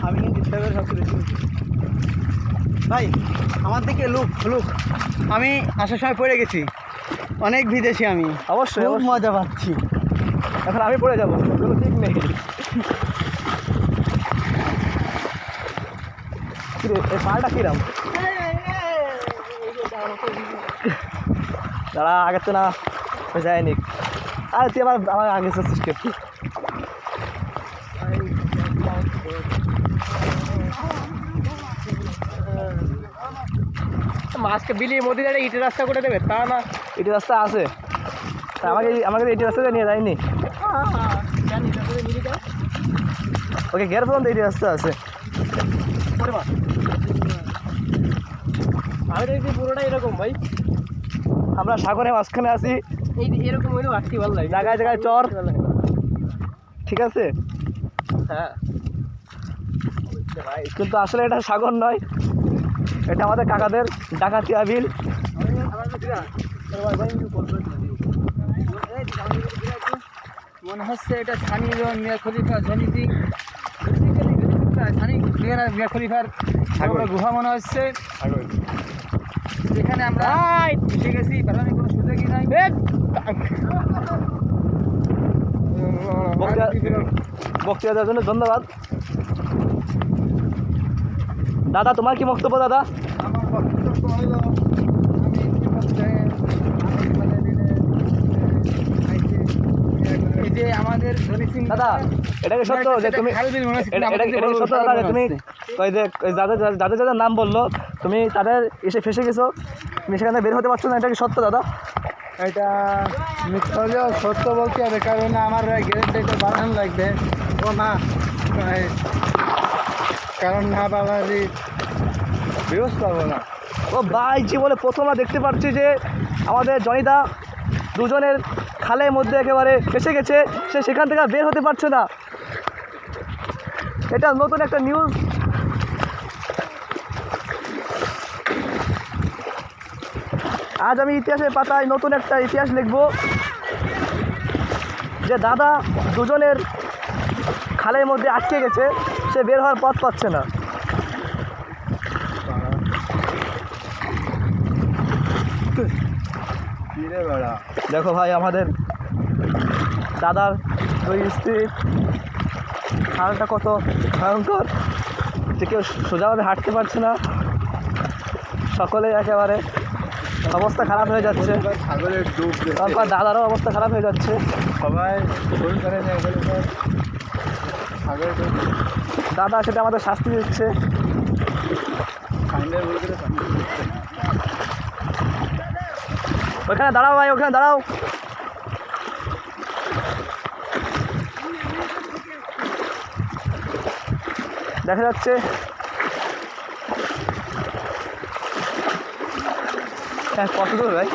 আমি কিন্তু ইচ্ছা করে সবচেয়ে বেশি খুশি। ভাই আমার দিকে লুক লুক, আমি আসার সময় পড়ে গেছি, অনেক ভিজেছি আমি, অবশ্যই খুব অবশ্যই। মজা পাচ্ছি। এখন আমি পড়ে যাবো, কোনো ঠিক নেই। কিরে এই পাড়টা কিরাম? দাঁড়া, আগে তো না যায়নি। আর তুই আমার আগে যাচ্ছিস কে? মাছকে বিলিয়ে মোদি দাঁড়িয়ে ইটের রাস্তা করে দেবে তা না? ইটের রাস্তা আছে, তা আমাকে ইটের রাস্তাতে নিয়ে যায়নি। ওকে গের পর্যন্ত ইটের রাস্তা আছে। আমি দেখছি পুরোটা এরকম ভাই, আমরা সাগরে মাঝখানে আছি, এই এরকম হইলেও আসতে ভালো লাগে, জায়গায় জায়গায় চর, ঠিক আছে? হ্যাঁ, কিন্তু আসলে এটা সাগর নয়, এটা আমাদের কাকাদের ডাকাতিয়া বিল। মনে হচ্ছে এটা সানি মিয়া খলিফা সানি মিয়া খলিফার গুহা মনে হচ্ছে, যেখানে আমরা এসে গেছি, কারণে কোনো সুযোগই নাই। বক্তৃতা দেওয়ার জন্য ধন্যবাদ দাদা। তোমার কি বক্তব্য দাদা? আমার বক্তব্য হলো, আমি ইতিমধ্যে এই যে আমাদের দাদা, এটাকে সত্য যে তুমি সত্য দাদা যে তুমি ওই যে যাদের যাদের যাদের নাম বললো তুমি তাদের এসে ফেসে গেছো, তুমি সেখানে বের হতে পারছো না, এটা কি সত্য দাদা? এটা মিথ্যা হলেও সত্য বলতে হবে, কারণ আমার গ্যারেন্টিটা বাড়ানো লাগবে। ও না, কারণ না বাড়ালে ব্যবস্থা হবে না। ও ভাই, জীবনে প্রথমবার দেখতে পাচ্ছি যে আমাদের জনিদা দুজনের খালের মধ্যে একেবারে ফেসে গেছে, সে সেখান থেকে বের হতে পারছে না। এটা নতুন একটা নিউজ। আজ আমি ইতিহাসের পাতায় নতুন একটা ইতিহাস লিখব যে দাদা দুজনের খালের মধ্যে আটকে গেছে, সে বের হওয়ার পথ পাচ্ছে না। দেখো ভাই, আমাদের দাদার দুই স্ত্রীর খালটা কত ভয়ঙ্কর যে কেউ সোজাভাবে হাঁটতে পারছে না, সকলে একেবারে অবস্থা খারাপ হয়ে যাচ্ছে। তারপর দাদারও অবস্থা খারাপ হয়ে যাচ্ছে, সবাই দাদা সেটা আমাদের শাস্তি দিচ্ছে। ওখানে দাঁড়াও ভাই, ওখানে দাঁড়াও। দেখা যাচ্ছে কত দূর ভাই?